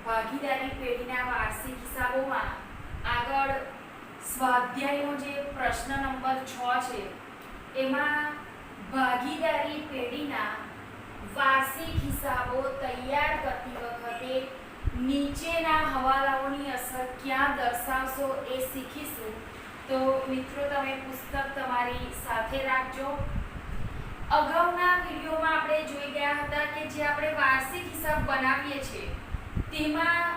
ભાગીદારી પેઢીના વાર્ષિક હિસાબોમાં આગળ સ્વાધ્યાયનો જે પ્રશ્ન નંબર 6 છે એમાં ભાગીદારી પેઢીના વાર્ષિક હિસાબો તૈયાર કરતી વખતે નીચેના હવાલાઓની અસર ક્યાં દર્શાવશો એ શીખીશું. તો મિત્રો તમે પુસ્તક તમારી સાથે રાખજો. અગાઉના વિડીયોમાં આપણે જોઈ ગયા હતા કે જે આપણે વાર્ષિક હિસાબ બનાવીએ છીએ તેમાં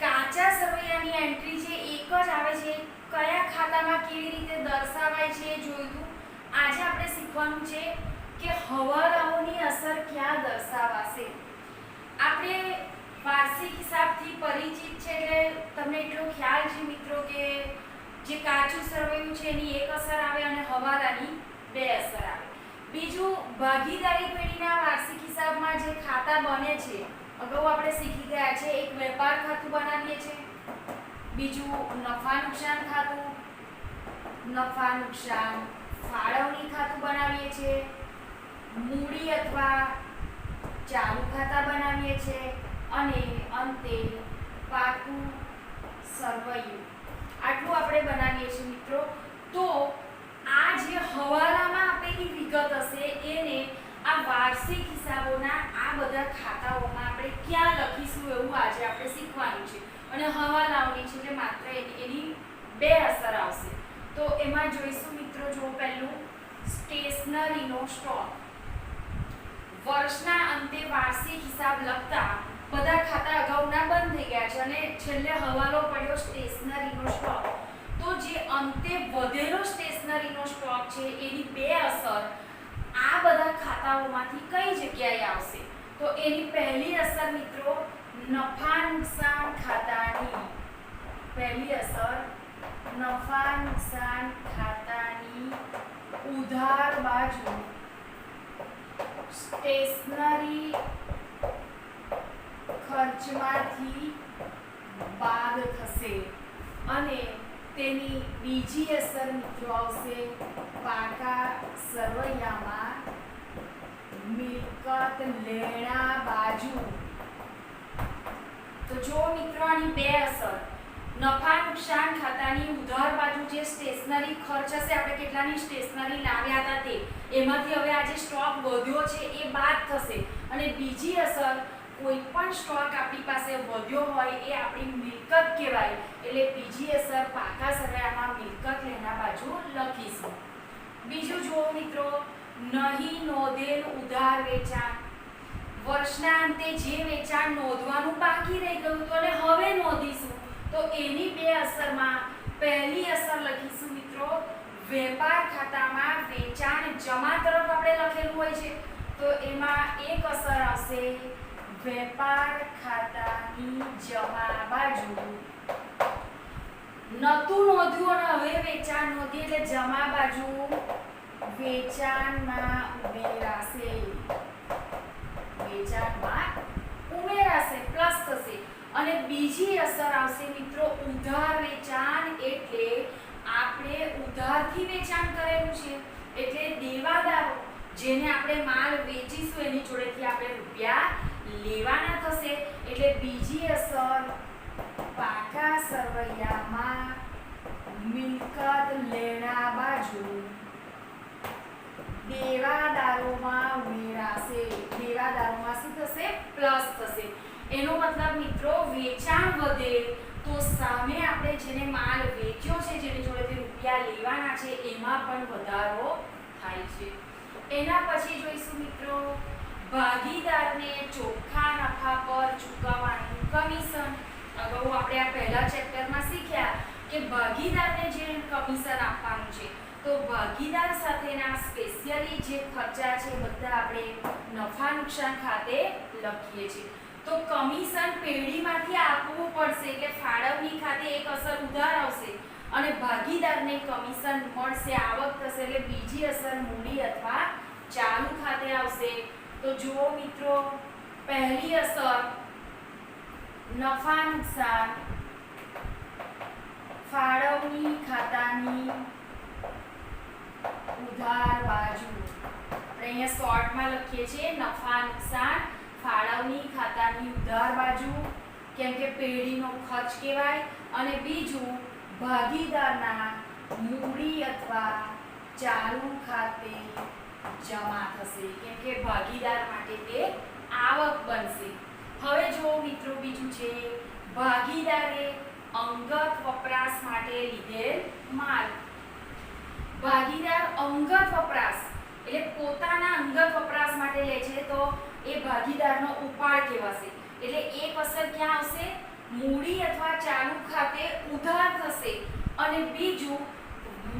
કાચા સરવૈયાની એન્ટ્રી જે એક જ આવે છે કયા ખાતામાં કેવી રીતે દર્શાવાય છે એ જોયું હતું. આજે આપણે શીખવાનું છે કે હવાલાઓની અસર ક્યાં દર્શાવાશે. આપણે વાર્ષિક હિસાબથી પરિચિત છે એટલે તમને એટલો ખ્યાલ છે મિત્રો કે જે કાચું સરવૈયું છે એની એક અસર આવે અને હવાલાની બે અસર આવે. બીજું ભાગીદારી પેઢીના વાર્ષિક હિસાબમાં જે ખાતા બને છે અગાઉ આપણે શીખી ગયા છે. એક વેપાર ખાતું બનાવીએ છીએ, બીજું નફા નુકસાન ખાતું, નફા નુકસાન ફાળવણી ખાતું બનાવીએ છીએ, મૂડી અથવા ચાલુ ખાતા બનાવીએ છીએ અને અંતે પાકું સરવૈયું. આટલું આપણે બનાવીએ છીએ મિત્રો. તો આ જે હવાલામાં આપેલી વિગત હશે એને આ વાર્ષિક હિસાબોના આ બધા ખાતાઓમાં આપણે ક્યાં લખીશું એવું આજે આપણે શીખવાનું છે. અને હવાલાઓની છે એટલે માત્ર એની બે અસર આવશે. તો એમાં જોઈશું મિત્રો, જો પહેલું સ્ટેશનરીનો સ્ટોક. વર્ષના અંતે વાર્ષિક હિસાબ લખતા બધા ખાતા અગાઉના બંધ થઈ ગયા છે અને છેલ્લે હવાલો પડ્યો સ્ટેશનરીનો સ્ટોક. તો જે અંતે વધેલો સ્ટેશનરીનો સ્ટોક છે એની બે અસર આ બધા ખાતાઓમાંથી કઈ જગ્યાએ આવશે. તો એની પહેલી અસર મિત્રો નફા નુકસાન ખાતાની. પહેલી અસર નફા નુકસાન ખાતાની ઉધાર બાજુ સ્ટેશનરી ખર્ચમાંથી બાદ થશે. અને તેની બીજી અસર મિત્રો આવશે પાકા સરવૈયામાં મિલકત લેણા બાજુ. તો જો મિત્રો આની બે અસર નફા નુકસાન ખાતાની ઉધાર બાજુ જે સ્ટેશનરી ખર્ચ હશે, આપણે કેટલાની સ્ટેશનરી લાવ્યા હતા તે એમાંથી હવે આ જે સ્ટોક વધ્યો છે એ બાદ થશે. અને બીજી અસર કોઈ પણ સ્ટોક આપણી પાસે વધ્યો હોય એ આપણી મિલકત કહેવાય. એટલે બીજી અસર પાકા સરવૈયામાં મિલકત લેણા બાજુ લખીશું. બીજું જુઓ મિત્રો, નહીં નોંધેલ ઉધાર વેચાણ. વર્ષના અંતે જે વેચાણ નોંધવાનું બાકી રહી ગયું હતું અને હવે નોંધીશું તો એની બે અસરમાં પહેલી અસર લખીશું મિત્રો વેપાર ખાતામાં વેચાણ જમા તરફ આપણે લખેલું હોય છે તો એમાં એક અસર આવશે વેપાર ખાતાની જમા બાજુ. નતું નોંધ્યું અને હવે વેચાણ નોંધી એટલે જમા બાજુ વેચાણમાં ઉમેરાશે. વેચાણમાં ઉમેરાશે, પ્લસ થશે. અને બીજી અસર આવશે મિત્રો ઉધાર વેચાણ. એટલે આપણે ઉધારથી વેચાણ કરેલું છે એટલે દેવાદારો જેને આપણે માલ વેચીશું એની જોડેથી આપણે રૂપિયા લેવાના થશે. એટલે બીજી અસર પાકા સરવૈયામાં મિલકત લેણા બાજુ દેવાદારોમાં ઉમેરાશે. દેવાદારોમાં શું થશે? પ્લસ થશે. એનો મતલબ મિત્રો વેચાણ વધે તો સામે આપણે જેને માલ વેચ્યો છે, જેની જોડેથી રૂપિયા લેવાના છે એમાં પણ વધારો થાય છે. એના પછી જોઈશું મિત્રો ભાગીદારને ચોખ્ખા નફા પર ચૂકવવાનું કમિશન. અગાઉ આપણે આ પહેલા ચેપ્ટરમાં શીખ્યા કે ભાગીદારને જે કમિશન આપવાનું છે તો ભાગીદાર સાથેના સ્પેશિયલી જે ખર્ચા છે બધા આપણે નફા નુકસાન ખાતે લખીએ છીએ. તો કમિશન પેઢીમાંથી આપવું પડશે એટલે ફાળવણી ખાતે એક અસર ઉધાર આવશે અને ભાગીદારને કમિશન મળશે, આવક થશે. એટલે બીજી અસર મૂડી અથવા ચાલુ ખાતે આવશે. તો જુઓ મિત્રો, પહેલી અસર નફા નુકસાન ફાળવણી ખાતાની ઉધાર બાજુ. આપણે અહીંયા શોર્ટમાં લખીએ છીએ નફા નુકસાન ફાળવણી ખાતાની ઉધાર બાજુ કેમ કે પેઢીનો ખર્ચ કહેવાય, અને બીજું ભાગીદારના મૂડી અથવા ચાલુ ખાતે જમા થશે, કેમ કે ભાગીદાર માટે તે આવક બનશે. હવે જો મિત્રો બીજું છે ભાગીદારે અંગત વપરાશ માટે લીધેલ માલ. ભાગીદાર અંગત વપરાશ એટલે પોતાના અંગત વપરાશ માટે લે છે તો એ ભાગીદારનો ઉપાડ કહેવાશે. એટલે એક અસર ક્યાં આવશે? મૂડી અથવા ચાલુ ખાતે ઉધાર થશે. અને બીજું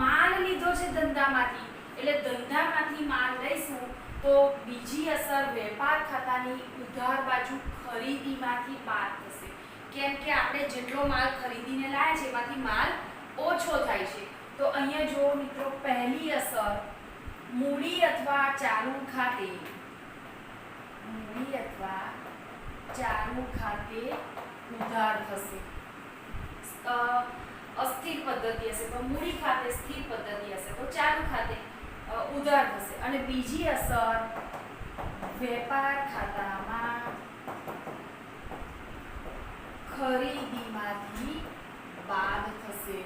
માલ લીધો છે ધંધામાંથી, એટલે ધંધામાંથી માલ લઈશું તો બીજી અસર વેપાર ખાતાની ઉધાર બાજુ ખરીદીમાંથી બાદ થશે, કેમ કે આપણે જેટલો માલ ખરીદીને લાયા છે એમાંથી માલ ઓછો થાય છે. તો અહીંયા જો મિત્રો પહેલી અસર મૂડી અથવા ચાલુ ખાતે ઉધાર થશે. અસ્થિર પદ્ધતિ હશે તો મૂડી ખાતે સ્થિર પદ્ધતિ હશે તો ચાલુ ખાતે ઉધાર થશે. અને બીજી અસર વેપાર ખાતામાં ખરીદીમાંથી બાદ થશે.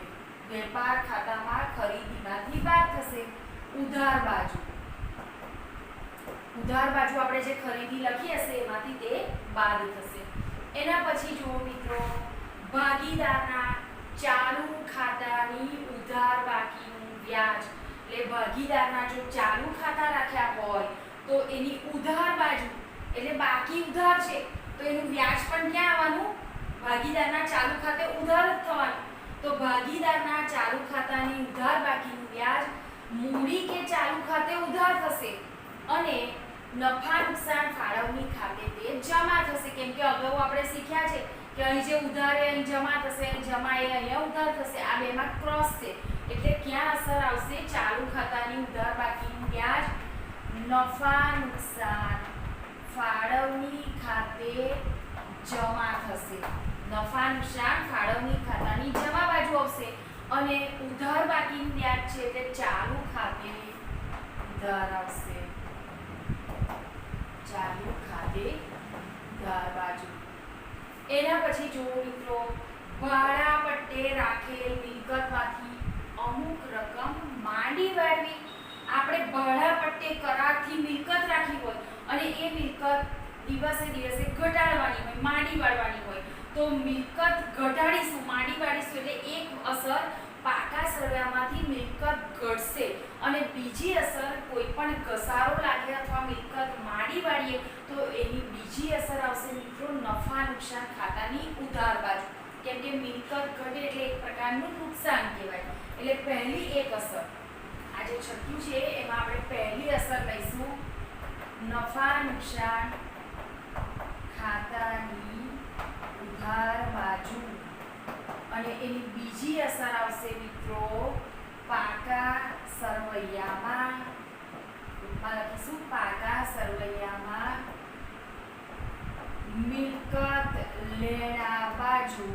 વેપાર ખાતામાં ખરીદીમાંથી બાદ થશે. ઉધાર બાજુ આપણે જે ખરીદી લખી હશે એમાંથી તે બાદ થશે. એના પછી જુઓ મિત્રો ભાગીદારના ચાલુ ખાતાની ઉધાર બાકીનું વ્યાજ. એટલે ભાગીદારના જો ચાલુ ખાતા રાખ્યા હોય તો એની ઉધાર બાજુ એટલે બાકી ઉધાર છે તો એનું વ્યાજ પણ ક્યાં આવવાનું? ભાગીદારના ચાલુ ખાતે ઉધાર જ થવાનું. તો ભાગીદારના ચાલુ ખાતાની ઉધાર બાકીનું વ્યાજ મૂડી કે ચાલુ ખાતે ઉધાર થશે અને નફા નુકસાન ફાળવણી ખાતે તે જમા થશે. કેમ કે અગાઉ આપણે શીખ્યા છે કે અહીં જે ઉધાર એ અહીં જમા થશે અને જમા એ અહીંયા ઉધાર થશે. આ બેમાં ક્રોસ છે એટલે ક્યાં અસર આવશે? ચાલુ ખાતાની ઉધાર બાકીનું વ્યાજ નફા નુકસાન ફાળવણી ખાતે જમા થશે. નફા નુકસાન ફાળવણી ખાતાની જમા બાજુ આવશે અને ઉધાર બાકીનું વ્યાજ છે તે ચાલુ ખાતે ઉધાર આવશે. ચાલુ ખાતે ઉધાર બાજુ. એના પછી જુઓ મિત્રો ભાડા પટ્ટે રાખેલ મિલકતમાંથી અમુક રકમ માંડી વાળવી. આપણે ભાડા પટ્ટે કરારથી મિલકત રાખી હોય અને એ મિલકત દિવસે દિવસે ઘટાડવાની હોય, માંડી વાળવાની હોય તો મિલકત ઘટાડીશું, માંડી વાળીશું એટલે એક અસર પાકા સરવાળામાંથી મિલકત ઘટશે અને બીજી અસર કોઈ પણ ઘસારો લાગે અથવા મિલકત માંડી વાળીએ તો એની બીજી અસર આવશે મિત્રો નફા નુકસાન ખાતાની ઉધાર બાજુ. કેમ કે મિલકત ઘટે એટલે એક પ્રકારનું નુકસાન કહેવાય. એટલે પહેલી એક અસર આ જે છઠ્ઠું છે એમાં આપણે પહેલી અસર લઈશું નફા નુકસાન ખાતાની ઉધાર બાજુ અને એની બીજી અસર આવશે મિત્રો પાકા સરવૈયામાં. લખીશું પાકા સરવૈયામાં મિલકત લેણા બાજુ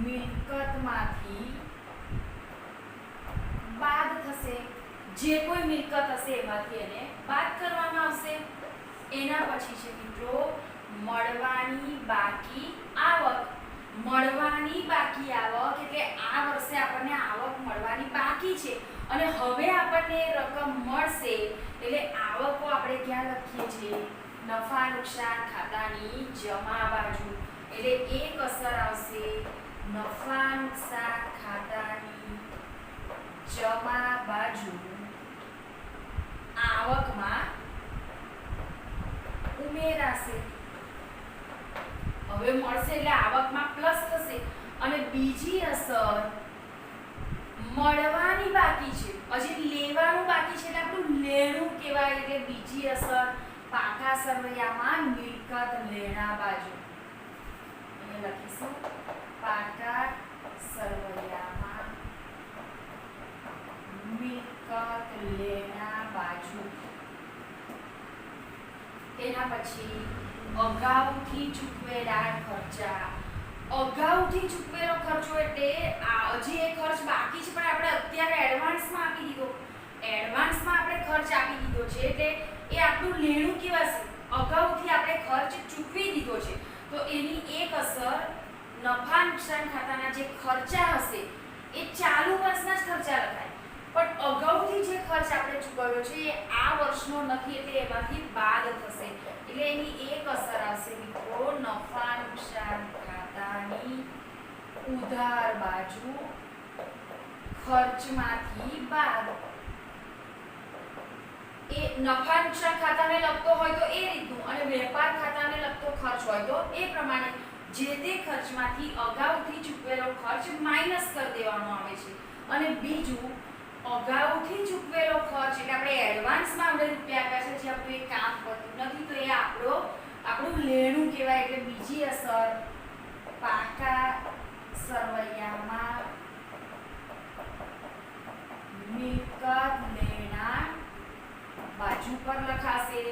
મિલકતમાંથી બાદ થશે. જે કોઈ મિલકત હશે એમાંથી એને બાદ કરવામાં આવશે. એના પછી છે મિત્રો મળવાની બાકી આવક. મળવાની બાકી આવક એટલે આ વર્ષે આપણને આવક મળવાની બાકી છે અને હવે આપણને રકમ મળશે એટલે આવકો આપણે ક્યાં લખીએ છીએ? નફા નુકસાન ખાતાની જમા બાજુ. એટલે એક અસર આવશે નફા નુકસાન ખાતાની જમા બાજુ આવકમાં ઉમેરાશે. હવે મળશે એટલે આવકમાં પ્લસ થશે. અને બીજી અસર મળવાની બાકી છે, હજી લેવાનું બાકી છે એટલે આપણું લેણું કહેવાય. એટલે બીજી અસર પાકા સરવૈયામાં મિલકત લેણા બાજુ. અહીંયા લખીશું પાકા સરવૈયામાં મિલકત લેણા બાજુ. એના પછી અગાઉથી ચૂકવેલા ખર્ચા. અગાઉથી ચૂકવેલો ખર્ચો એટલે હજી એ ખર્ચ બાકી છે પણ આપણે અત્યારે એડવાન્સમાં આપી દીધો. એડવાન્સમાં આપણે ખર્ચ આપી દીધો છે એટલે એ આપણું લેણું કહેવાશે. અગાઉથી આપણે ખર્ચ ચૂકવી દીધો છે તો એની એક અસર નફા નુકસાન ખાતાના જે ખર્ચા હશે એ ચાલુ વર્ષના જ ખર્ચા લખાય, પણ અગાઉથી જે ખર્ચ આપણે ચૂકવ્યો છે એ આ વર્ષનો નથી એટલે એમાંથી બાદ થશે, એટલે એની એક અસર આવશે મિત્રો નફા નુકસાન ખાતાની ઉધાર બાજુ ખર્ચમાંથી બાદ. એ નફા નુકસાન ખાતાને લગતો હોય તો એ રીતનું અને વેપાર ખાતાને લગતો ખર્ચ હોય તો એ પ્રમાણે જે તે ખર્ચમાંથી અગાઉથી ચૂકવેલો ખર્ચ માઈનસ કરી દેવાનો આવે છે. અને બીજું અગાઉથી ચૂકવેલો ખર્ચ એટલે આપણે એડવાન્સમાં આપણે રૂપિયા આપ્યા છે જે આપણું એ કામ કરતું નથી તો એ આપણું લેણું કહેવાય. એટલે બીજી અસર પાકા સરવૈયામાં મિલકત લેણા બાજુ પર લખાશે.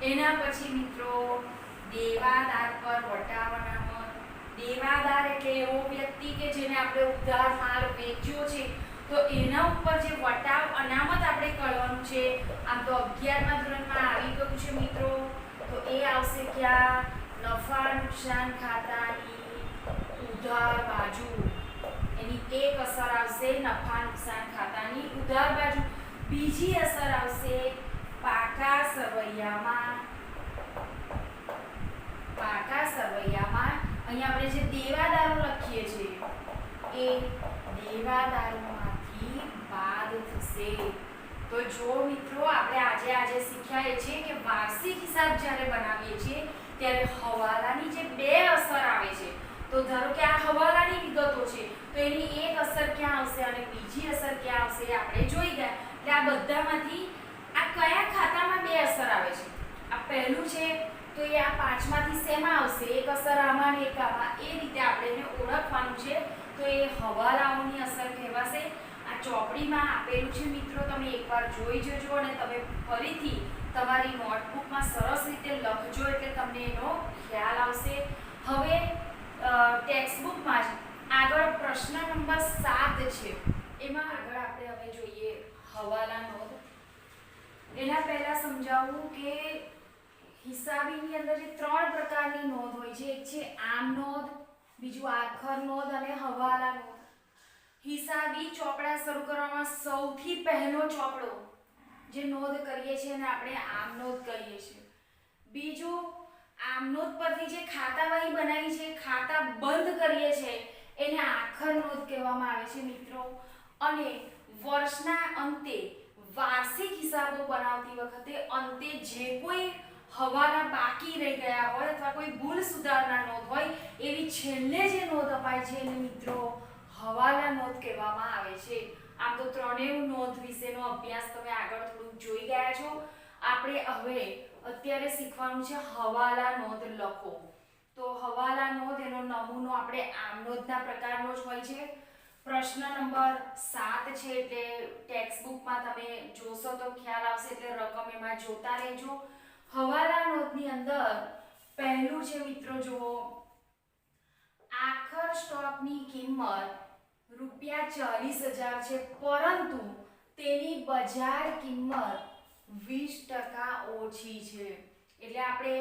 એના પછી મિત્રો દેવાદાર પર વટાવ અનામત. દેવાદાર એટલે એવો વ્યક્તિ કે જેને આપણે ઉધાર માલ વેચ્યો છે તો એના ઉપર જે વટાવ અનામત આપણે કરવાનું છે. આમ તો 11મા ધોરણમાં આવી ગયું છે મિત્રો, તો એ આવશે ક્યાં? નફા નુકસાન ખાતાની ઉધાર બાજુ. એની એક અસર આવશે નફા નુકસાન ખાતાની ઉધાર બાજુ. બીજી અસર આવશે પાકા સરવૈયામાં. પાકા સરવૈયામાં અહીંયા આપણે જે દેવાદારો લખીએ છીએ એ દેવાદારોમાંથી બાદ થશે. તો જો મિત્રો આપણે આજે શીખ્યા એ છે કે વાર્ષિક હિસાબ જ્યારે બનાવીએ છીએ ત્યારે હવાલાની જે બે અસર આવે છે, તો ધારો કે આ હવાલાની વિગતો છે તો એની એક અસર ક્યાં આવશે અને બીજી અસર ક્યાં આવશે આપણે જોઈ ગયા. એટલે આ બધામાંથી આ કયા ખાતામાં બે અસર આવે છે? આ પહેલું છે તો એ આ પાંચમાંથી શેમાં આવશે? એક અસર આમાં અને એક આમાં. એ રીતે આપણે એને ઓળખવાનું છે તો એ હવાલાઓની અસર કહેવાશે. આ ચોપડીમાં આપેલું છે મિત્રો, તમે એકવાર જોઈ જજો અને તમે ફરીથી તમારી નોટબુકમાં સરસ રીતે લખજો એટલે તમને એનો ખ્યાલ આવશે. હવે ટેક્સ્ટબુકમાં જ આગળ પ્રશ્ન નંબર 7 છે, એમાં આગળ આપણે હવે જોઈએ હવાલા નોંધ. એના પહેલા સમજાવું કે હિસાબીની અંદર જે 3 પ્રકારની નોંધ હોય છે, એક છે આમ નોંધ, બીજું આખર નોંધ અને હવાલા નોંધ. હિસાબી ચોપડા શરૂ કરવામાં સૌથી પહેલો ચોપડો જે નોંધ કરીએ છીએ અને આપણે આમ નોંધ કહીએ છીએ. બીજું આમ નોંધ પરથી જે ખાતાવહી બનાવી છે, ખાતા બંધ કરીએ છીએ એને આખર નોંધ કહેવામાં આવે છે મિત્રો. અને વર્ષના અંતે વાર્ષિક હિસાબો બનાવતી વખતે અંતે જે કોઈ હવાલા બાકી રહી ગયા હોય અથવા કોઈ ભૂલ સુધારણા નોંધ હોય એવી છેલ્લે જે નોંધ અપાય છે એને મિત્રો હવાલા નોંધ કહેવામાં આવે છે. આમ તો ત્રણેય નોંધ વિશેનો અભ્યાસ તમે આગળ થોડું જોઈ ગયા છો. આપણે હવે અત્યારે શીખવાનું છે હવાલા નોંધ લખો. તો હવાલા નોંધ એનો નમૂનો આપણે આમ નોંધના પ્રકારનો જ હોય છે. પ્રશ્ન નંબર 7 છે એટલે ટેક્સ્ટબુકમાં તમે જોશો તો ખ્યાલ આવશે એટલે રકમ એમાં જોતા રહેજો. હવાલા નોંધની અંદર પહેલું છે મિત્રો જુઓ, આખર સ્ટોકની કિંમત ₹40,000 છે પરંતુ તેની બજાર કિંમત 20% ઓછી છે. એટલે આપણે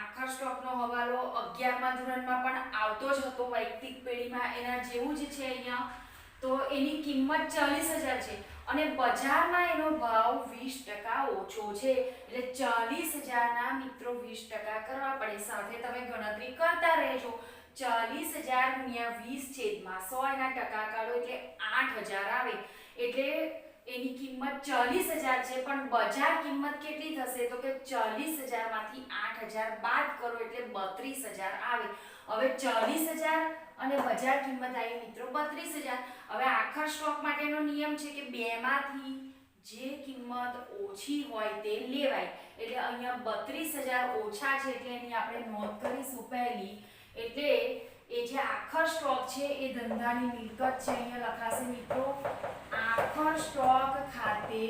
આખર સ્ટોકનો હવાલો 11મા ધોરણમાં પણ આવતો જ હતો વૈયક્તિક પેઢીમાં, એના જેવું જ છે અહીંયા. તો એની કિંમત 40,000 છે અને બજારમાં એનો ભાવ 20% ઓછો છે. એટલે 40,000ના મિત્રો 20% કરવા પડે. સાથે તમે ગણતરી કરતા રહેજો. 40,000 × 20/100 એના ટકા કાઢો એટલે 8,000 આવે. એટલે એની કિંમત 40,000 છે પણ બજાર કિંમત કેટલી થશે તો કે 40,000 માંથી 8,000 બાદ કરો એટલે 32,000 આવે. હવે 40,000 અને બજાર કિંમત આવી મિત્રો 32,000. હવે આખર સ્ટોક માટેનો નિયમ છે કે બેમાંથી જે કિંમત ઓછી હોય તે લેવાય. એટલે અહીંયા 32,000 ઓછા છે એટલે એની આપણે નોંધ કરીશું પહેલી. એટલે એ જે આખર સ્ટોક છે એ ધંધાની મિલકત છે. અહીંયા લખાશે મિત્રો આખર સ્ટોક ખાતે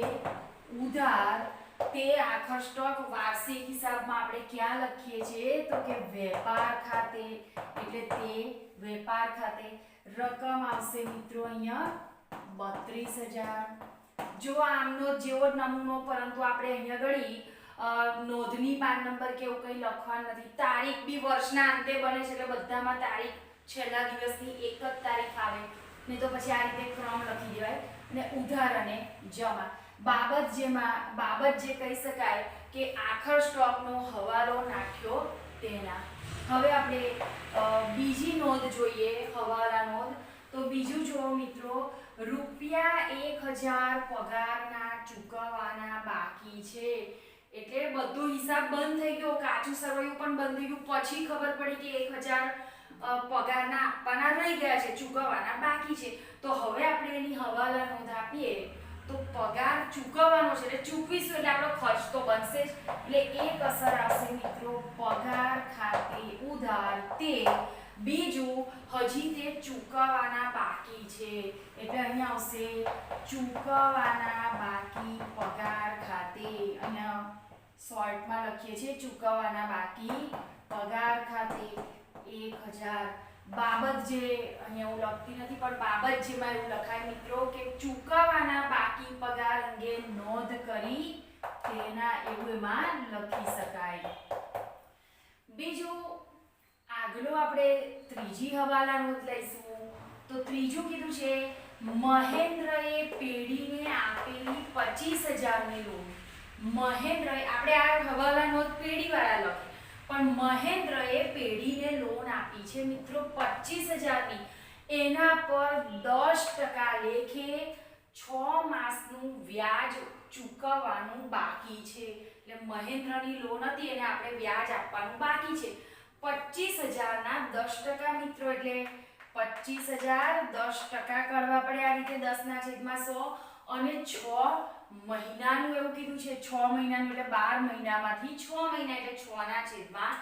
ઉધાર. તે આખર સ્ટોક વાર્ષિક હિસાબમાં આપણે ક્યાં લખીએ છીએ તો કે વેપાર ખાતે. એટલે તે વેપાર ખાતે રકમ આવશે મિત્રો અહીંયા 32,000. જો આમનો જેવો જ નમૂનો પરંતુ આપણે અહીંયા ગળી નોંધની પાન નંબર કે એવું કંઈ લખવાનું નથી. તારીખ બી વર્ષના અંતે બને છે એટલે બધામાં તારીખ છેલ્લા દિવસની એક જ તારીખ આવે ને તો પછી આ રીતે ક્રમ લખી દેવાય. અને ઉધાર અને જમા બાબત જે કહી શકાય કે આખર સ્ટોકનો હવાલો નાખ્યો તેના. હવે આપણે બીજી નોંધ જોઈએ, હવાલા નોંધ. તો બીજું જુઓ મિત્રો, ₹1000 પગારના ચૂકવવાના બાકી છે. એટલે બધો હિસાબ બંધ થઈ ગયો, કાચું સરવૈયું પણ બંધ થઈ ગયું. પછી ખબર પડી કે 1000 પગારના આપવાના રહી ગયા છે, ચૂકવવાના બાકી છે. તો હવે આપણે એની હવાલા નોંધ આપીએ તો પગાર ચૂકવવાનો છે એટલે ચૂકવીશું એટલે આપણો ખર્ચ તો બનશે જ. એટલે એક અસર આવશે મિત્રો, પગાર ખાતે ઉધાર તે. બીજું, હજી તે ચૂકવવાના બાકી છે એટલે અહીંયા આવશે ચૂકવવાના બાકી પગાર ખાતે. અહીંયા શોર્ટમાં લખીએ છીએ ચૂકવવાના બાકી પગાર ખાતે 1000. બાબત જે અહીંયા હું લખતી નથી પણ બાબત જેમાં એવું લખાય મિત્રો કે ચૂકવવાના બાકી પગાર અંગે નોંધ કરી તેના, એવું એમાં લખી શકાય. બીજું આગળ આપણે ત્રીજી હવાલા નોંધ લઈશું. તો ત્રીજું કીધું છે, મહેન્દ્રએ પેઢીને આપેલી 25000ની લોન. મહેન્દ્રએ, આપણે આ હવાલા નોંધ પેઢીવાળા લખે પણ મહેન્દ્રએ પેઢીને લોન આપી છે મિત્રો 25000ની. એના પર 10% લેખે 6 માસનું વ્યાજ ચૂકવવાનું બાકી છે. એટલે મહેન્દ્રની લોન હતી એને આપણે વ્યાજ આપવાનું બાકી છે 25000 ના 10% મિત્રો. એટલે 25000 10% કાઢવા પડે આ રીતે 10/100 અને 6 મહિનાનું એવું કીધું છે. 6 મહિનાનું એટલે 12 મહિનામાંથી 6 મહિના એટલે 6/12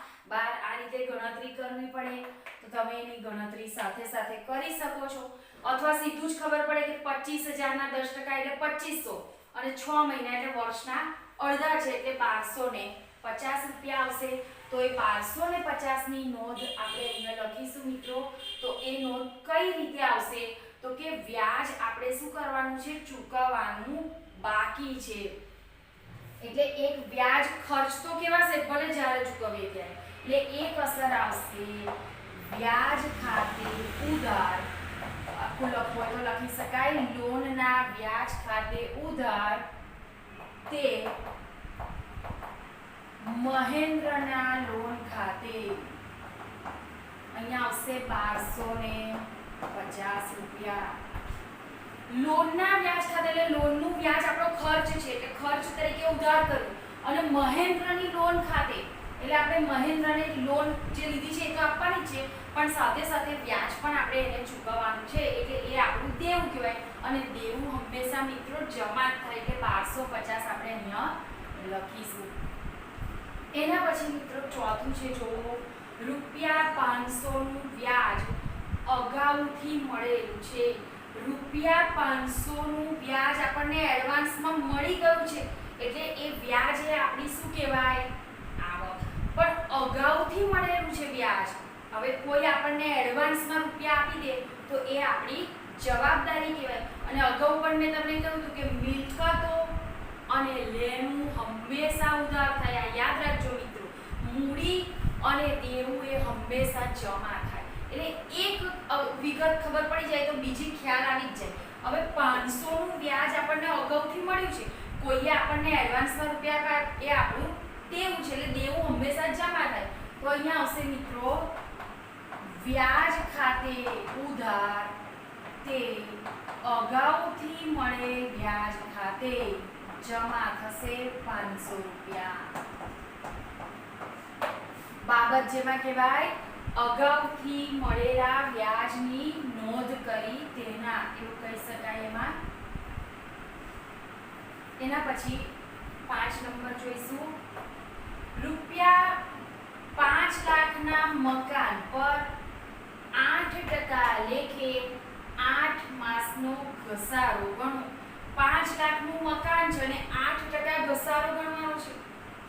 આ રીતે ગણતરી કરવી પડે. તો તમે એની ગણતરી સાથે સાથે કરી શકો છો અથવા સીધું જ ખબર પડે કે 25000 ના 10% એટલે 2500 અને 6 મહિના એટલે વર્ષના અડધા છે એટલે 1250 રૂપિયા આવશે. તો એ 1250 ની નોંધ આપણે અહીંયા લખીશું મિત્રો. તો એ નોંધ કઈ રીતે આવશે તો કે વ્યાજ આપણે શું કરવાનું છે, ચૂકવવાનું બાકી છે. એટલે એક વ્યાજ ખર્ચ તો કેવાશે ભલે જ્યારે ચૂકવીએ ત્યારે. એટલે એક અસર આવશે વ્યાજ ખાતે ઉધાર. આખું લખવું તો લખી શકાય, લોનના વ્યાજ ખાતે ઉધાર તે મહેન્દ્રના લોન ખાતે. અહીંયા આવશે 1250 રૂપિયા. લોનના વ્યાજ ખાતે એટલે લોનનું વ્યાજ આપણો ખર્ચ છે એટલે ખર્ચ તરીકે ઉધાર કરવું. અને મહેન્દ્રની લોન ખાતે એટલે આપણે મહેન્દ્રને લોન જે લીધી છે એ તો આપવાની જ છે પણ સાથે સાથે વ્યાજ પણ આપણે એને ચૂકવવાનું છે એટલે એ આપણું દેવું કહેવાય. અને દેવું હંમેશા મિત્રો જમા થાય એટલે 1250 આપણે અહીંયા લખીશું. એના પછી મિત્રો ચોથું છે, જો ₹500 નું વ્યાજ અગાઉથી મળેલું છે. ₹500 નું વ્યાજ આપણને એડવાન્સમાં મળી ગયું છે એટલે એ વ્યાજ એ આપણી શું કહેવાય, આવક. પણ અગાઉથી મળેલું છે વ્યાજ. હવે કોઈ આપણને એડવાન્સમાં રૂપિયા આપી દે તો એ આપણી જવાબદારી કહેવાય. અને અગાઉ પણ મેં તમને કહ્યું હતું કે મિલકતો અને લેણું હંમેશા ઉધાર થાય. યાદ રાખજો મિત્રો, મૂડી અને દેવું એ હંમેશા જમા થાય. એટલે એક વિગત ખબર પડી જાય તો બીજી ખ્યાલ આવી જ જાય. હવે 500 નું વ્યાજ આપણને અગાઉથી મળ્યું છે, કોઈએ આપણને એડવાન્સમાં રૂપિયા એ આપણું દેવું છે એટલે દેવું હંમેશા જમા થાય. તો અહીંયા આવશે મિત્રો વ્યાજ ખાતે ઉધાર તે અગાઉથી મળે વ્યાજ ખાતે જમા થશે 500 રૂપિયા. બાબત જેમાં કહેવાય અગાઉથી મળેલા વ્યાજની નોંધ કરી તેના, એવું કહી શકાય એમાં. એના પછી 5 નંબર જોઈશું. ₹5 લાખના મકાન પર 8% લેખે 8 માસનો ઘસારો ગણો. 5 લાખનું મકાન છે અને 8% ઘસારો ગણવાનો છે.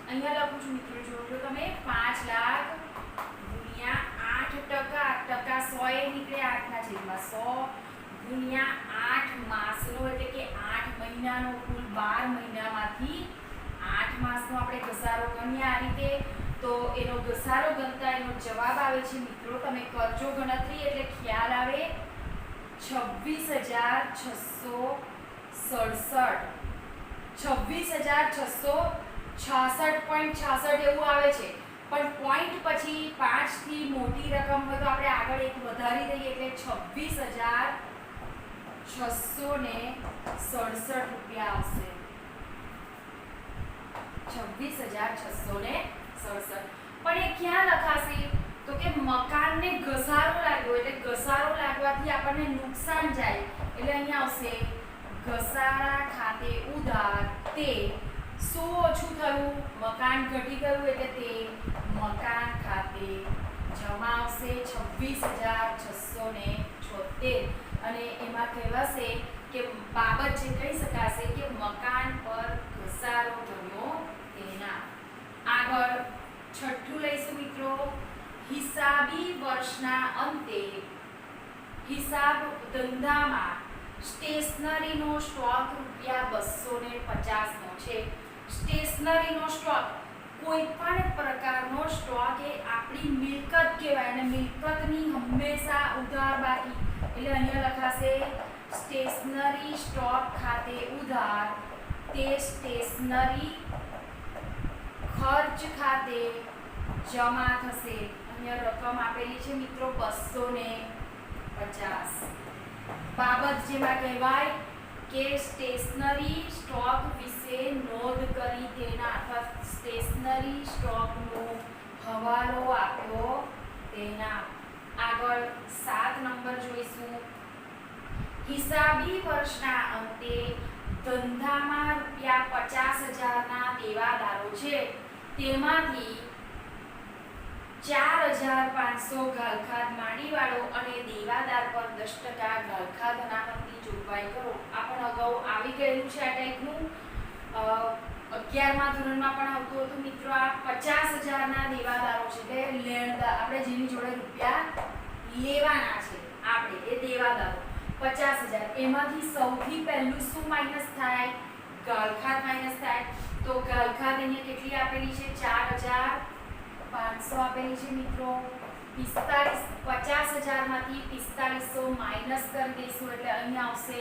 અહીંયા લખું છું મિત્રો, જોજો તમે 5 લાખ ગુણ્યા 8%, ટકા 100 એ નીકળે 8/100 ગુણ્યા 8 માસનો એટલે કે 8 મહિનાનો કુલ 12 મહિનામાંથી 8 માસનો આપણે ઘસારો ગણીએ આ રીતે, તો એનો ઘસારો ગણતા એનો જવાબ આવે છે મિત્રો, તમે કરજો ગણતરી એટલે ખ્યાલ આવે 26,667, 26,666.66 એવું આવે છે, પણ પોઈન્ટ પછી 5 થી મોટી રકમ હોય તો આપણે આગળ એક વધારી દઈએ એટલે 26,667 રૂપિયા આવશે. 26,667. પણ એ ક્યાં લખાશે? તો કે મકાનને ઘસારો લાગ્યો એટલે ઘસારો લાગવાથી આપણને નુકસાન જાય એટલે અહીંયા આવશે ઘસારા ખાતે ઉધાર તે શું ઓછું થયું? મકાન ઘટી ગયું એટલે તે મકાન ખાતે જમા આવશે 26,676. અને એમાં કહેવાશે કે બાબત જે કહી શકાશે કે મકાન પર ઘસારો ગણ્યો તેના. આગળ છઠ્ઠું લઈશું મિત્રો, હિસાબી વર્ષના અંતે હિસાબ ધંધામાં સ્ટેશનરીનો સ્ટોક ₹250 નો છે. સ્ટેશનરીનો સ્ટોક કોઈ પણ પ્રકારનો સ્ટોક એ આપણી મિલકત કહેવાય અને મિલકતની હંમેશા ઉધાર બાકી એટલે અહીંયા લખાશે સ્ટેશનરી સ્ટોક ખાતે ઉધાર તે સ્ટેશનરી ખર્ચ ખાતે જમા થશે. અહીંયા રકમ આપેલી છે મિત્રો 250. બાબત જેમાં કહેવાય કે સ્ટેશનરી સ્ટોક વિશે નોંધ કરી તેના અથવા સ્ટેશનરી સ્ટોકનો હવાલો આપ્યો તેના. આગળ 7 નંબર જોઈશું, હિસાબી વર્ષના અંતે ધંધામાં ₹50,000ના દેવાદારો છે, તેમાંથી 4,500 ઘાલખાદ માંડીવાળો અને દેવાદાર પર 10% ઘાલખાદ અનામતની જોગવાઈ કરો. આ પણ અગાઉ આવી ગયેલું છે આ ટાઈપનું, 11મા ધોરણમાં પણ આવતું હતું મિત્રો. આ 50,000ના દેવાદારો છે એટલે લેણદાર આપણે જેની જોડે રૂપિયા લેવાના છે આપણે એ દેવાદારો 50,000. એમાંથી સૌથી પહેલું શું માઈનસ થાય? ઘાલખાદ માઈનસ થાય. તો ઘાલખાદ અહીંયા કેટલી આપેલી છે? 4,500 આપેલી છે મિત્રો. 50,000 માંથી 4500 માઈનસ કરી દઈશું એટલે અહીંયા આવશે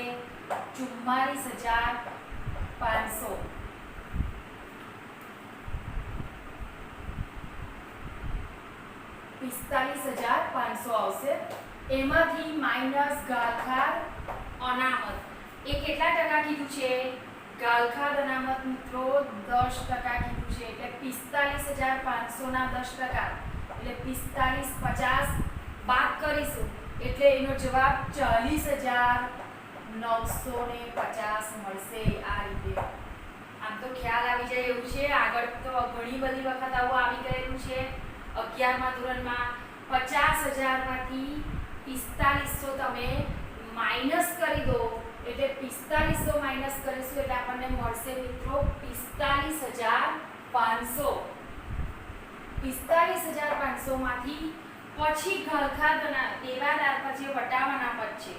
44,500. આવશે. એમાંથી માઈનસ ઘાલખાદ અનામત. એ કેટલા ટકા કીધું છે? ઘાલખાદ અનામત મિત્રો 10% કીધું છે એટલે 45,500 ના 10% એટલે 45,50 બાદ કરીશું એટલે એનો જવાબ 40,950 મળશે. આ રીતે આમ તો ખ્યાલ આવી જાય એવું છે. આગળ તો ઘણી બધી વખત આવું આવી ગયેલું છે. 11મા ધોરણમાં 50,000 માંથી 4500 તમે માઈનસ કરી દો એટલે 4500 માઈનસ કરીશું એટલે આપણને મળશે મિત્રો 45,500. 45,500 માંથી પછી ઘાલખાદ દેવાદાર પર જે વટાવાના પદ છે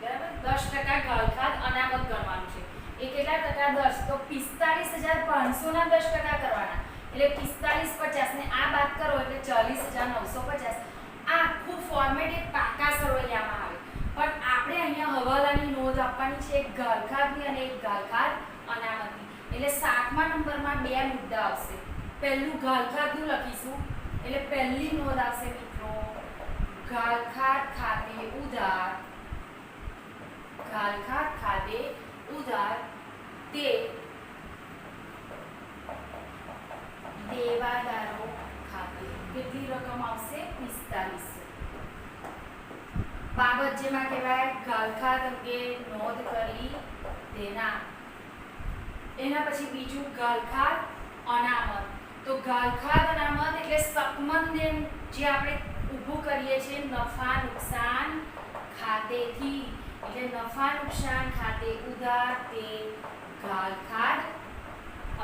બરાબર 10% ઘાલખાદ અનામત ગણવાનું છે. એ કેટલા ટકા? 10. તો 45,500 ના 10% કરવાના એટલે 45,50 ને આ બાદ કરો એટલે 40,950. આ આખું ફોર્મેટ એક પાકા સરવૈયામાં આવે પણ આપણે અહીંયા હવાલાની નોંધ આપવાની છે, એક ઘાલખાદની અને એક ઘાલખાદ અનામતની. એટલે 7મા નંબરમાં બે મુદ્દા આવશે. પહેલું ઘાલખાદનું લખીશું એટલે પહેલી નોંધ આવશે મિત્રો ઘાલખાદ ખાતે ઉધાર. ઘાલખાદ ખાતે ઉધાર તે દેવાદારો ખાતે કેટલી રકમ આવશે? 4500. બાબત જેમાં કહેવાય ઘાલખાદ અંગે નોંધ કરી તેના. એના પછી બીજું ઘાલખાદ અનામત. તો ઘાલખાદ અનામત એટલે સકમંદ જે આપણે ઊભું કરીએ છીએ નફા નુકસાન ખાતેથી એટલે નફા નુકસાન ખાતે ઉધાર તે ઘાલખાદ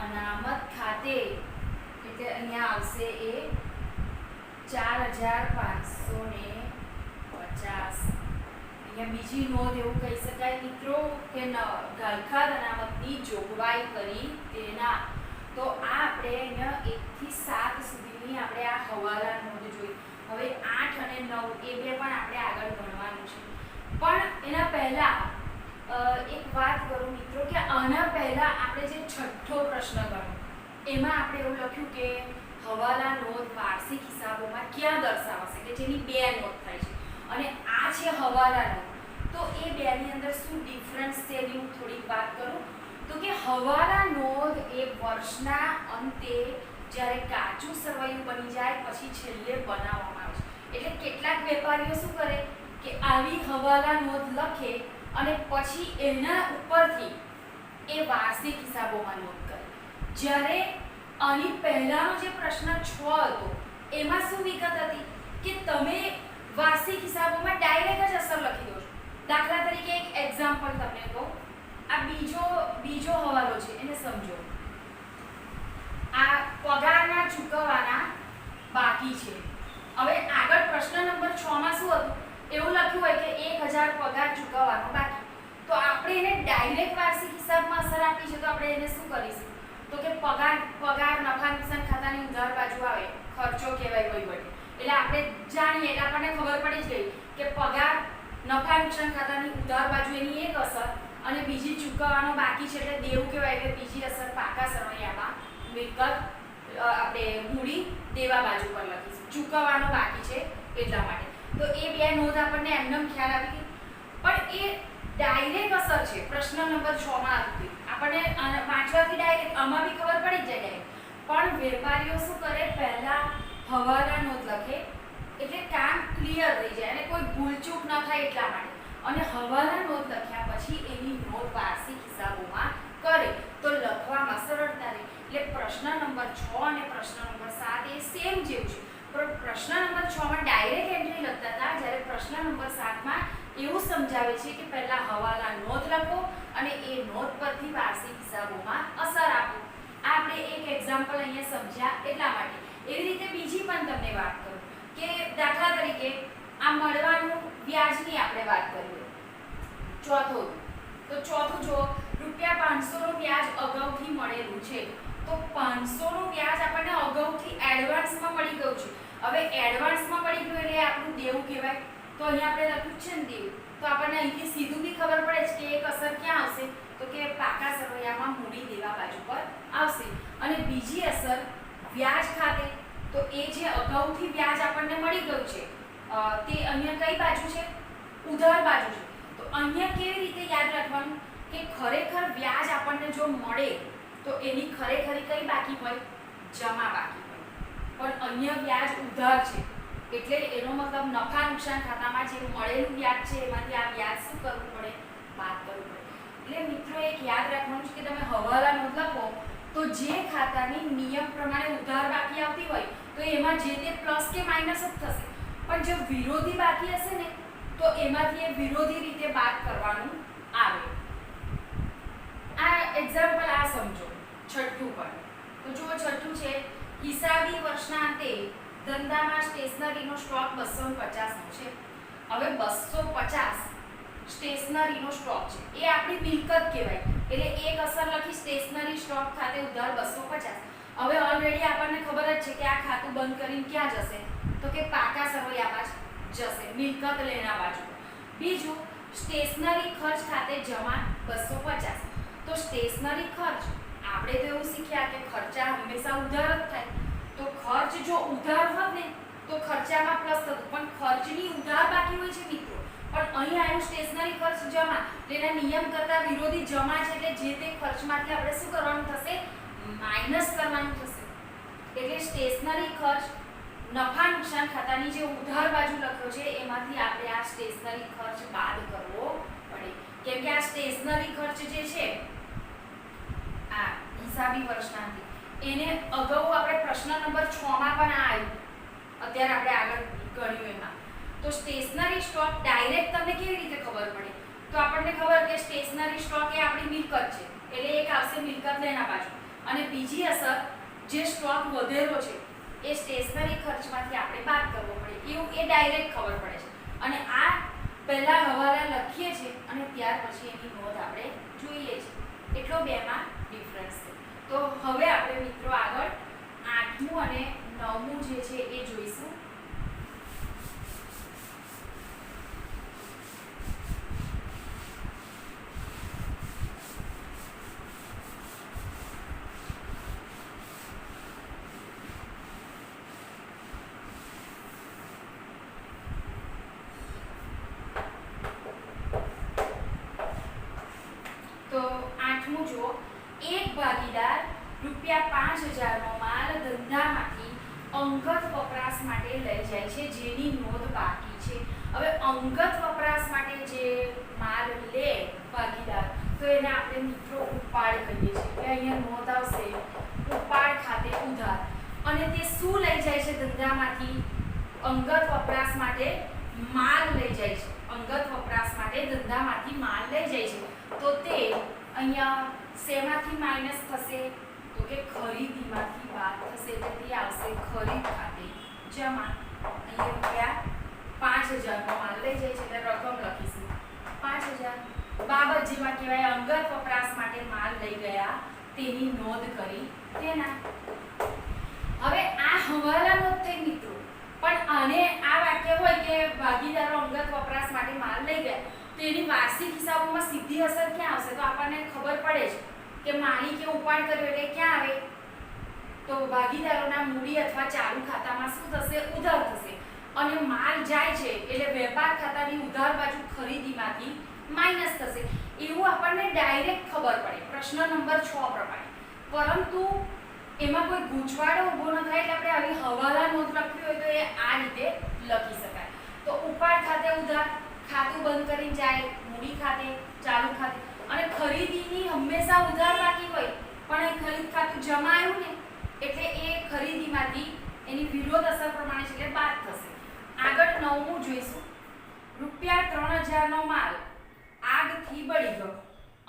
અનામત ખાતે એટલે અહીંયા આવશે એ 4,550. અહીંયા બીજી નોંધ એવું કહી શકાય મિત્રો કે ઘાલખાદ અનામતની જોગવાઈ કરી તેના. તો આ આપણે અહીંયા 1 થી 7 સુધીની આપણે આ હવાલા નોંધ જોઈ. હવે 8 અને 9 એ બે પણ આપણે આગળ ગણવાનું છે. પણ એના પહેલા એક વાત કરું મિત્રો કે આના પહેલા આપણે જે છઠ્ઠો પ્રશ્ન ગણ્યો એમાં આપણે એવું લખ્યું કે હવાલા નોંધ વાર્ષિક હિસાબોમાં ક્યાં દર્શાવાશે કે જેની બે નોંધ થાય છે અને આ છે હવાલા નોંધ. તો એ બેની અંદર શું ડિફરન્સ છે એની હું થોડીક વાત કરું. તો કે હવાલા નોંધ એ વર્ષના અંતે જ્યારે કાચું સરવૈયું બની જાય પછી છેલ્લે બનાવવામાં આવે છે. એટલે કેટલાક વેપારીઓ શું કરે કે આવી હવાલા નોંધ લખે અને પછી એના ઉપરથી એ વાર્ષિક હિસાબોમાં નોંધ કરે. જ્યારે આની પહેલાનો જે પ્રશ્ન 6 હતો એમાં શું વિગત હતી કે તમે વાર્ષિક હિસાબોમાં ડાયરેક્ટ જ અસર લખી દો છો. દાખલા તરીકે એક એક્ઝામ્પલ તમને કહું. આ બીજો હવાલો છે એને સમજો. આ પગારના ચૂકવવાના બાકી છે. હવે આગળ પ્રશ્ન નંબર 6 માં શું હતું એવું લખ્યું હોય કે 1000 પગાર ચૂકવવાનો બાકી. તો આપણે એને ડાયરેક્ટ વાર્ષિક હિસાબમાં અસર આપી છે તો આપણે એને શું કરીશું તો કે પગાર નફા નુકસાન ખાતાની ઉધાર બાજુ આવે ખર્ચો કહેવાય વહીવટી. એટલે આપણે જાણીએ એટલે આપણને ખબર પડી જ ગઈ કે પગાર નફા નુકસાન ખાતાની ઉધાર બાજુ એની એક અસર અને બીજી ચૂકવવાનો બાકી છે એટલે દેવું કહેવાય એટલે બીજી અસર પાકા સરવૈયામાં મિલકત આપણે મૂડી દેવા બાજુ પર લખીશું. ચૂકવવાનો બાકી છે એટલા માટે. તો એ બે નોંધ આપણને એમનેમ ખ્યાલ આવી ગઈ. પણ એ ડાયરેક્ટ અસર છે પ્રશ્ન નંબર 6 માં હતી. આપણને વાંચવાથી ડાયરેક્ટ આમાં બી ખબર પડી જ જાય ડાયરેક્ટ. પણ વેપારીઓ શું કરે પહેલા હવાલા નોંધ લખે એટલે કામ ક્લિયર થઈ જાય અને કોઈ ભૂલચૂક ન થાય એટલા માટે. અને હવાલા નોંધ લખ્યા પછી એની નોંધ વાર્ષિક હિસાબોમાં કરે તો લખવામાં સરળતા રહે. એટલે પ્રશ્ન નંબર 6 અને પ્રશ્ન નંબર 7 એ સેમ જેવું છે. પણ પ્રશ્ન નંબર 6 માં ડાયરેક્ટ એન્ટ્રી લખતા હતા જ્યારે પ્રશ્ન નંબર 7 માં એવું સમજાવે છે કે પહેલા હવાલા નોંધ લખો અને એ નોંધ પરથી વાર્ષિક હિસાબોમાં અસર આપો. આ આપણે એક એક્ઝામ્પલ અહીંયા સમજ્યા એટલા માટે. એવી રીતે બીજી પણ તમને વાત કરું કે દાખલા તરીકે આ મળવાનું વ્યાજની આપણે વાત કરીએ. ચોથું જો ₹500 નું વ્યાજ અગાઉથી મળેલું છે તો 500 નું વ્યાજ આપણને અગાઉથી એડવાન્સમાં મળી ગયું છે. હવે એડવાન્સમાં મળી ગયું એટલે આપણું દેવું કહેવાય. તો અહીંયા આપણે લખ્યું છે ને દેવું. તો આપણને અહીંથી સીધું બી ખબર પડે છે કે એક અસર ક્યાં આવશે તો કે પાકા સરવૈયામાં મૂડી દેવા બાજુ પર આવશે. અને બીજી અસર વ્યાજ ખાતે. તો એ જે અગાઉથી વ્યાજ આપણને મળી ગયું છે તે અહીંયા કઈ બાજુ છે ઉધાર બાજુ છે. તો અહીંયા કેવી રીતે યાદ રાખવાનું કે ખરેખર વ્યાજ આપણને જો મળે તો એની ખરેખરી કઈ બાકી હોય જમા બાકી હોય. પણ અહીંયા વ્યાજ ઉધાર છે એટલે એનો મતલબ નફા નુકસાન ખાતામાં જે મળેલું વ્યાજ છે એમાંથી આ વ્યાજ શું કરવું પડે બાદ કરવું પડે. એટલે મિત્રો એક યાદ રાખવાનું છે કે તમે હવાલા નોંધ લખો તો જે ખાતાની નિયમ પ્રમાણે ઉધાર બાકી આવતી હોય તો એમાં જે તે પ્લસ કે માઇનસ જ થશે. પણ જો વિરોધી બાકી હશે ને તો એમાંથી એ વિરોધી રીતે બાદ કરવાનું આવે. આ એક્ઝામ્પલ આ સમજો. છઠ્ઠું પણ તો જો છઠ્ઠું છે હિસાબી વર્ષના અંતે ધંધામાં સ્ટેશનરીનો સ્ટોક 250 નો છે. હવે 250 સ્ટેશનરીનો સ્ટોક છે એ આપણી મિલકત કહેવાય. એટલે એક અસર લખી સ્ટેશનરી સ્ટોક ખાતે ઉધાર 250. હવે ઓલરેડી આપણને ખબર જ છે કે આ ખાતું બંધ કરીને ક્યાં જશે તો કે પાકા સરવૈયામાં જ જશે મિલકત લેણા બાજુ. બીજું સ્ટેશનરી ખર્ચ ખાતે જમા 250. તો સ્ટેશનરી ખર્ચ આપણે તો એવું શીખ્યા કે ખર્ચા હંમેશા ઉધાર જ થાય. તો ખર્ચ જો ઉધાર હોત ને તો ખર્ચામાં પ્લસ થતું પણ ખર્ચની ઉધાર બાકી હોય છે મિત્રો. પણ અહીં આવ્યું સ્ટેશનરી ખર્ચ જમા તેના નિયમ કરતા વિરોધી જમા છે એટલે જે તે ખર્ચમાંથી આપણે શું કરવાનું થશે માઇનસ કરવાનું થશે. એટલે સ્ટેશનરી ખર્ચ નફા નુકસાન ખાતાની જે ઉધાર બાજુ લખ્યો છે એમાંથી આપણે આ સ્ટેશનરી ખર્ચ બાદ કરવો પડે. કેમ કે આ સ્ટેશનરી ખર્ચ જે છે આ હિસાબી વર્ષના એને અગાઉ આપણે પ્રશ્ન નંબર 6 માં પણ આવ્યું અત્યારે આપણે આગળ ગણ્યું એમાં. તો સ્ટેશનરી સ્ટોક ડાયરેક્ટ તમને કેવી રીતે ખબર પડે તો આપણને ખબર કે સ્ટેશનરી સ્ટોક એ આપણી મિલકત છે એટલે એક આવશે મિલકત લેના બાજુ. અને બીજી અસર જે સ્ટોક વધેલો છે એ સ્ટેશનરી ખર્ચમાંથી આપણે બાદ કરવો પડે એવું એ ડાયરેક્ટ ખબર પડે છે. અને આ પહેલા હવાલા લખીએ છીએ અને ત્યાર પછી એની નોંધ આપણે જોઈએ છીએ. એટલો બેમાં ડિફરન્સ છે. તો તો હવે આપણે મિત્રો આગળ 8મું અને 9મું જે છે એ જોઈશું. તો 8મું જો, એક ભાગીદાર ₹5000 નો માલ ધંધામાંથી અંગત વપરાશ માટે લઈ જાય છે જેની નોંધ બાકી છે. હવે અંગત વપરાશ માટે જે માલ લે ભાગીદાર તો એને આપણે મિત્રો ઉપાડ કહીએ છીએ. એટલે અહીંયા નોંધ આવશે ઉપાડ ખાતે ઉધાર. અને તે શું લઈ જાય છે ધંધામાંથી? અંગત વપરાશ માટે માલ લઈ જાય છે. અંગત વપરાશ માટે ધંધામાંથી માલ લઈ જાય છે. તો તે અહીંયા શેમાંથી માઈનસ થશે? તો કે ખરીદીમાંથી બાદ થશે. એટલે તે આવશે ખરીદ ખાતે જમા. અહીંયા ₹5000 નો માલ લઈ જાય છે એટલે રકમ લખીશું 5000. બાબત જેમાં કહેવાય અંગત વપરાશ માટે માલ લઈ ગયા તેની નોંધ કરી તેના. હવે આ હવાલા નોંધ થઈ મિત્રો. પણ આને આ વાક્ય હોય કે ભાગીદારો અંગત વપરાશ માટે માલ લઈ ગયા તો એની વાર્ષિક હિસાબોમાં સીધી અસર ક્યાં આવશે? તો આપણને ખબર પડે છે કે માલિકે ઉપાડ કર્યો એટલે ક્યાં આવે? તો ભાગીદારોના મૂડી અથવા ચાલુ ખાતામાં શું થશે? ઉધાર થશે. અને માલ જાય છે એટલે વેપાર ખાતાની ઉધાર બાજુ ખરીદીમાંથી માઈનસ થશે. એવું આપણને ડાયરેક્ટ ખબર પડે પ્રશ્ન નંબર 6 પ્રમાણે. પરંતુ એમાં કોઈ ગૂંચવાડો ઊભો ન થાય એટલે આપણે આવી હવાલા નોંધ લખવી હોય તો એ આ રીતે લખી શકાય. તો ઉપાડ ખાતે ઉધાર, ખાતું બંધ કરીને જાય, મૂડી ખાતે, ચાલુ ખાતે. અને ખરીદીની હંમેશા ઉધાર બાકી હોય પણ એ ખરીદ ખાતું જમા આવ્યું ને એટલે એ ખરીદીમાંથી એની વિરોધ અસર પ્રમાણે છે એટલે બાદ થશે. આગળ 9મું જોઈશું. ₹3000 નો માલ આગથી બળી ગયો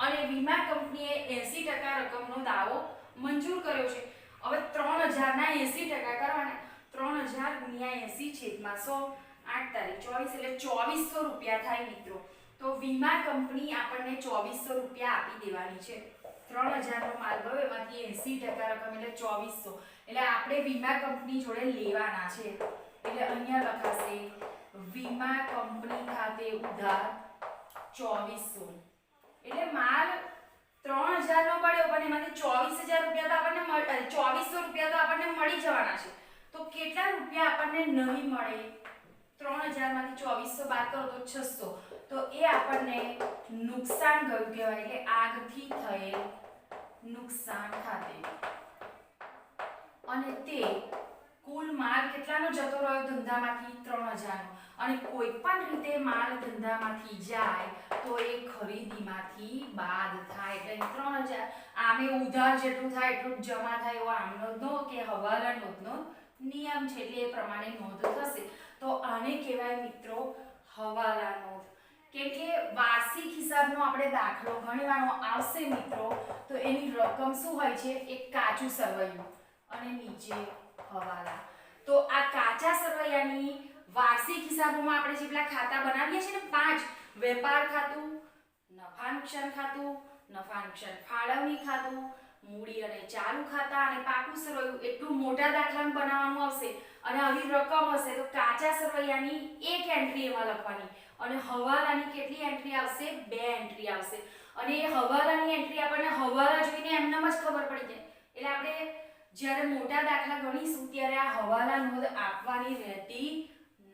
અને વીમા કંપનીએ 80% રકમનો દાવો મંજૂર કર્યો છે. હવે 3000 ના 80% કરવાના. 3000 ગુણ્યા 80 છેદમાં 100, 8 તારીખ 24 એટલે ₹2400 થાય મિત્રો. તો વીમા કંપની આપણને ₹2400 આપી દેવાની છે. 3000 નો માલ ગયો એમાંથી 80% રકમ એટલે 2400. એટલે આપણે વીમા કંપની જોડે લેવાના છે. એટલે અહીંયા લખાશે વીમા કંપની ખાતે ઉધાર 2400. એટલે માલ 3000 નો પડ્યો પણ એમાંથી ₹24000 તો આપણને ₹2400 તો આપણને મળી જવાના છે. તો કેટલા રૂપિયા આપણને નહીં મળે? 3000 માંથી 2400 બાદ કરો તો 600. તો એ આપણને નુકસાન ગયું કહેવાય. એટલે આગથી થયેલ નુકસાન ખાતે. અને તે કુલ માલ કેટલાનો જતો રહ્યો ધંધામાંથી? 3000 નો. અને કોઈ પણ રીતે માલ ધંધામાંથી જાય તો એ ખરીદીમાંથી બાદ થાય. એટલે 3000 આમે ઉધાર જેટલું થાય એટલું જ જમા થાય એવો આમનો નો કે હવાલા નોંધનો નિયમ છે. એટલે એ પ્રમાણે નોંધ થશે. તો આને કહેવાય મિત્રો હવાલા નોંધ. કેમ કે વાર્ષિક હિસાબનો આપણે દાખલો ગણવાનો આવશે મિત્રો તો એની રકમ શું હોય છે? એક કાચું સરવૈયું અને નીચે હવાલા. તો આ કાચા સરવૈયાની વાર્ષિક હિસાબોમાં આપણે જેટલા ખાતા બનાવીએ છીએ ને 5: વેપાર ખાતું, નફા નુકસાન ખાતું, નફા નુકસાન ફાળવણી ખાતું, મૂડી અને ચાલુ ખાતા અને પાકું સરવૈયું. એટલું મોટા દાખલામાં બનાવવાનું આવશે. અને આવી રકમ હશે તો કાચા સરવૈયાની એક એન્ટ્રી એમાં લખવાની અને હવાલાની કેટલી એન્ટ્રી આવશે? 2 એન્ટ્રી આવશે. અને એ હવાલાની એન્ટ્રી આપણને હવાલા જોઈને એમનેમ જ ખબર પડી જાય. એટલે આપણે જ્યારે મોટા દાખલા ગણીશું ત્યારે આ હવાલા નોંધ આપવાની રહેતી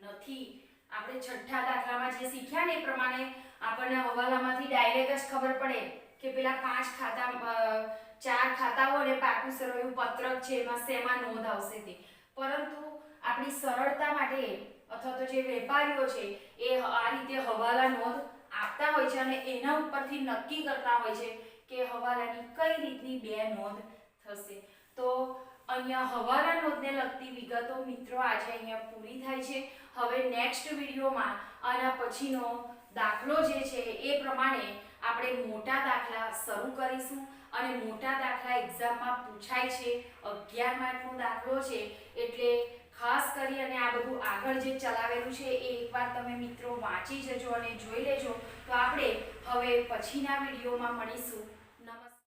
નથી. આપણે છઠ્ઠા દાખલામાં જે શીખ્યા ને એ પ્રમાણે આપણને હવાલામાંથી ડાયરેક્ટ જ ખબર પડે કે પેલા 5 ખાતા 4 ખાતાઓ અને પાકું સરવૈયું પત્રક છે એમાં શેમાં નોંધ આવશે તે. પરંતુ આપણી સરળતા માટે અથવા તો જે વેપારીઓ છે એ આ રીતે હવાલા નોંધ આપતા હોય છે અને એના ઉપરથી નક્કી કરતા હોય છે કે હવાલાની કઈ રીતની 2 નોંધ થશે. તો અહીંયા હવાલા નોંધને લગતી વિગતો મિત્રો આજે અહીંયા પૂરી થાય છે. હવે નેક્સ્ટ વિડીયોમાં આના પછીનો દાખલો જે છે એ પ્રમાણે આપણે મોટા દાખલા શરૂ કરીશું. અને મોટા દાખલા એક્ઝામમાં પૂછાય છે. 11 માર્કનો દાખલો છે એટલે ખાસ કરી અને આ બધું આગળ જે ચલાવેલું છે એ એકવાર તમે મિત્રો વાંચી જજો અને જોઈ લેજો. તો આપણે હવે પછીના વિડીયોમાં મળીશું.